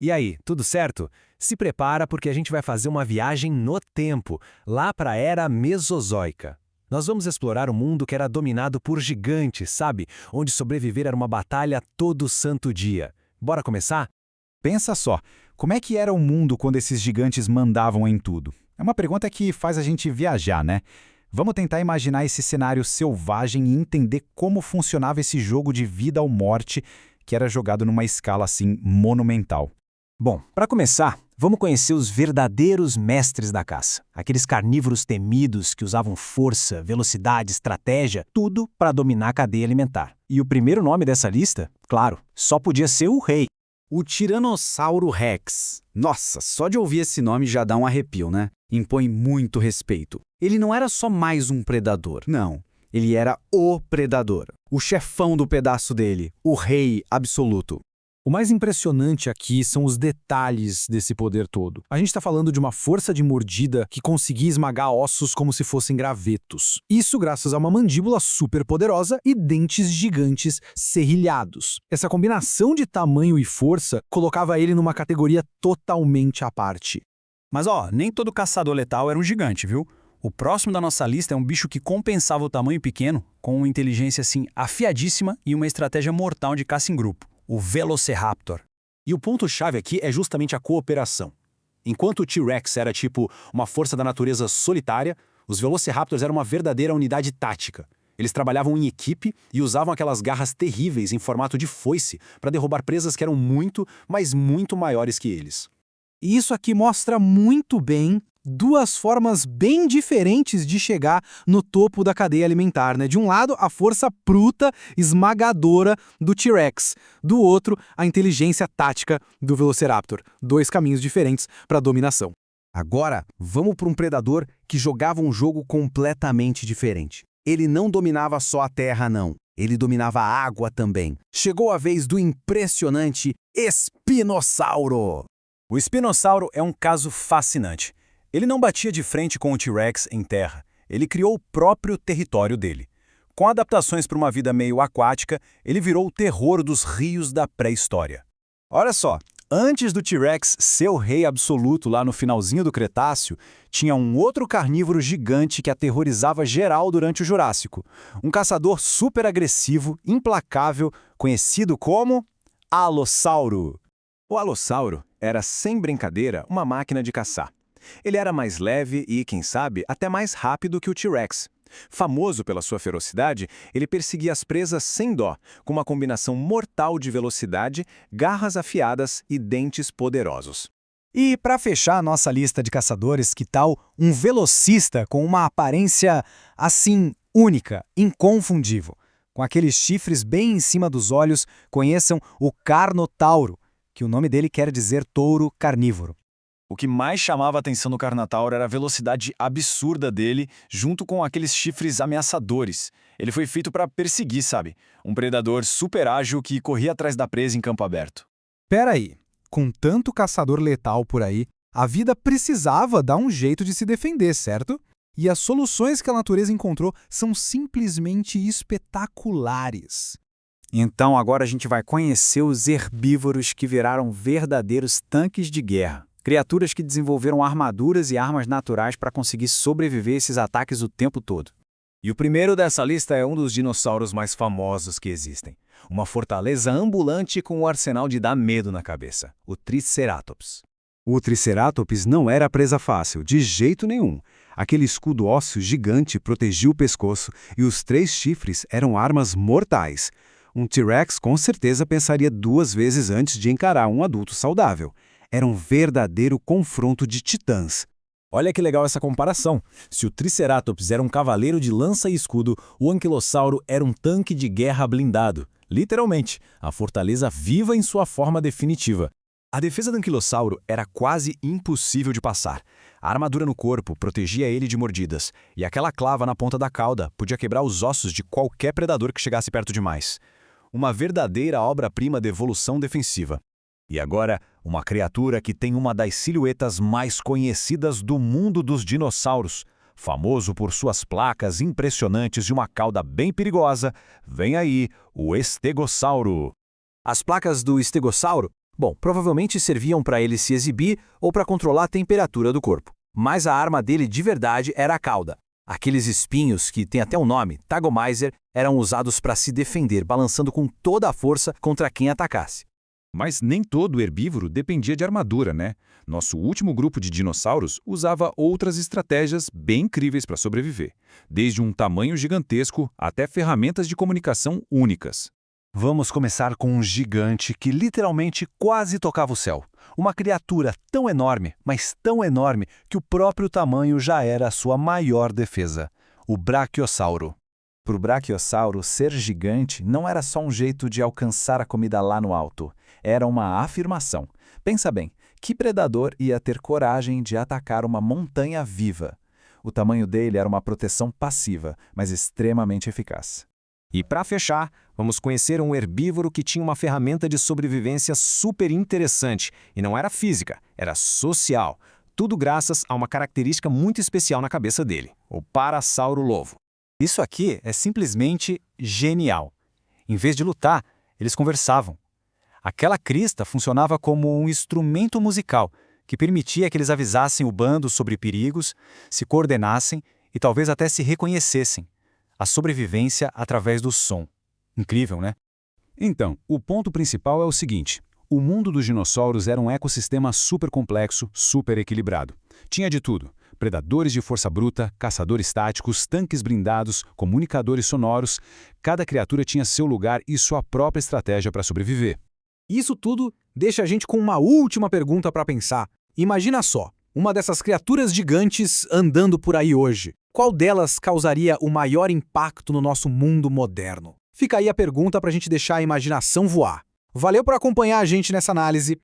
E aí, tudo certo? Se prepara porque a gente vai fazer uma viagem no tempo, lá para a era Mesozoica. Nós vamos explorar um mundo que era dominado por gigantes, sabe? Onde sobreviver era uma batalha todo santo dia. Bora começar? Pensa só, como é que era o mundo quando esses gigantes mandavam em tudo? É uma pergunta que faz a gente viajar, né? Vamos tentar imaginar esse cenário selvagem e entender como funcionava esse jogo de vida ou morte que era jogado numa escala assim monumental. Bom, para começar, vamos conhecer os verdadeiros mestres da caça. Aqueles carnívoros temidos que usavam força, velocidade, estratégia, tudo para dominar a cadeia alimentar. E o primeiro nome dessa lista, claro, só podia ser o rei. O Tiranossauro Rex. Nossa, só de ouvir esse nome já dá um arrepio, né? Impõe muito respeito. Ele não era só mais um predador, não. Ele era o predador. O chefão do pedaço dele, o rei absoluto. O mais impressionante aqui são os detalhes desse poder todo. A gente está falando de uma força de mordida que conseguia esmagar ossos como se fossem gravetos. Isso graças a uma mandíbula super poderosa e dentes gigantes serrilhados. Essa combinação de tamanho e força colocava ele numa categoria totalmente à parte. Mas nem todo caçador letal era um gigante, viu? O próximo da nossa lista é um bicho que compensava o tamanho pequeno com uma inteligência assim afiadíssima e uma estratégia mortal de caça em grupo. O Velociraptor. E o ponto-chave aqui é justamente a cooperação. Enquanto o T-Rex era tipo uma força da natureza solitária, os Velociraptors eram uma verdadeira unidade tática. Eles trabalhavam em equipe e usavam aquelas garras terríveis em formato de foice para derrubar presas que eram muito, mas muito maiores que eles. E isso aqui mostra muito bem duas formas bem diferentes de chegar no topo da cadeia alimentar, né? De um lado, a força bruta, esmagadora do T-Rex. Do outro, a inteligência tática do Velociraptor. Dois caminhos diferentes para a dominação. Agora, vamos para um predador que jogava um jogo completamente diferente. Ele não dominava só a terra, não. Ele dominava a água também. Chegou a vez do impressionante Espinossauro. O Espinossauro é um caso fascinante. Ele não batia de frente com o T-Rex em terra. Ele criou o próprio território dele. Com adaptações para uma vida meio aquática, ele virou o terror dos rios da pré-história. Olha só, antes do T-Rex ser o rei absoluto lá no finalzinho do Cretáceo, tinha um outro carnívoro gigante que aterrorizava geral durante o Jurássico. Um caçador super agressivo, implacável, conhecido como Alossauro. O Alossauro era, sem brincadeira, uma máquina de caçar. Ele era mais leve e, quem sabe, até mais rápido que o T-Rex. Famoso pela sua ferocidade, ele perseguia as presas sem dó, com uma combinação mortal de velocidade, garras afiadas e dentes poderosos. E para fechar a nossa lista de caçadores, que tal um velocista com uma aparência assim única, inconfundível? Com aqueles chifres bem em cima dos olhos, conheçam o Carnotauro, que o nome dele quer dizer touro carnívoro. O que mais chamava a atenção do Carnotauro era a velocidade absurda dele, junto com aqueles chifres ameaçadores. Ele foi feito para perseguir, sabe? Um predador super ágil que corria atrás da presa em campo aberto. Pera aí, com tanto caçador letal por aí, a vida precisava dar um jeito de se defender, certo? E as soluções que a natureza encontrou são simplesmente espetaculares. Então agora a gente vai conhecer os herbívoros que viraram verdadeiros tanques de guerra. Criaturas que desenvolveram armaduras e armas naturais para conseguir sobreviver a esses ataques o tempo todo. E o primeiro dessa lista é um dos dinossauros mais famosos que existem. Uma fortaleza ambulante com um arsenal de dar medo na cabeça. O Triceratops. O Triceratops não era presa fácil, de jeito nenhum. Aquele escudo ósseo gigante protegia o pescoço e os 3 chifres eram armas mortais. Um T-Rex com certeza pensaria 2 vezes antes de encarar um adulto saudável. Era um verdadeiro confronto de titãs. Olha que legal essa comparação. Se o Triceratops era um cavaleiro de lança e escudo, o Anquilossauro era um tanque de guerra blindado. Literalmente, a fortaleza viva em sua forma definitiva. A defesa do Anquilossauro era quase impossível de passar. A armadura no corpo protegia ele de mordidas, e aquela clava na ponta da cauda podia quebrar os ossos de qualquer predador que chegasse perto demais. Uma verdadeira obra-prima de evolução defensiva. E agora, uma criatura que tem uma das silhuetas mais conhecidas do mundo dos dinossauros. Famoso por suas placas impressionantes e uma cauda bem perigosa, vem aí o Estegossauro. As placas do Estegossauro Bom, provavelmente serviam para ele se exibir ou para controlar a temperatura do corpo. Mas a arma dele de verdade era a cauda. Aqueles espinhos, que tem até um nome, Tagomizer, eram usados para se defender, balançando com toda a força contra quem atacasse. Mas nem todo herbívoro dependia de armadura, né? Nosso último grupo de dinossauros usava outras estratégias bem incríveis para sobreviver, desde um tamanho gigantesco até ferramentas de comunicação únicas. Vamos começar com um gigante que literalmente quase tocava o céu. Uma criatura tão enorme, mas tão enorme, que o próprio tamanho já era a sua maior defesa: o Brachiosauro. Para o Brachiosauro, ser gigante não era só um jeito de alcançar a comida lá no alto. Era uma afirmação. Pensa bem, que predador ia ter coragem de atacar uma montanha viva? O tamanho dele era uma proteção passiva, mas extremamente eficaz. E para fechar, vamos conhecer um herbívoro que tinha uma ferramenta de sobrevivência super interessante, e não era física, era social. Tudo graças a uma característica muito especial na cabeça dele: o Parasauro-lovo. Isso aqui é simplesmente genial. Em vez de lutar, eles conversavam. Aquela crista funcionava como um instrumento musical que permitia que eles avisassem o bando sobre perigos, se coordenassem e talvez até se reconhecessem. A sobrevivência através do som. Incrível, né? Então, o ponto principal é o seguinte: o mundo dos dinossauros era um ecossistema super complexo, super equilibrado. Tinha de tudo: predadores de força bruta, caçadores táticos, tanques blindados, comunicadores sonoros. Cada criatura tinha seu lugar e sua própria estratégia para sobreviver. Isso tudo deixa a gente com uma última pergunta para pensar. Imagina só, uma dessas criaturas gigantes andando por aí hoje. Qual delas causaria o maior impacto no nosso mundo moderno? Fica aí a pergunta para a gente deixar a imaginação voar. Valeu por acompanhar a gente nessa análise.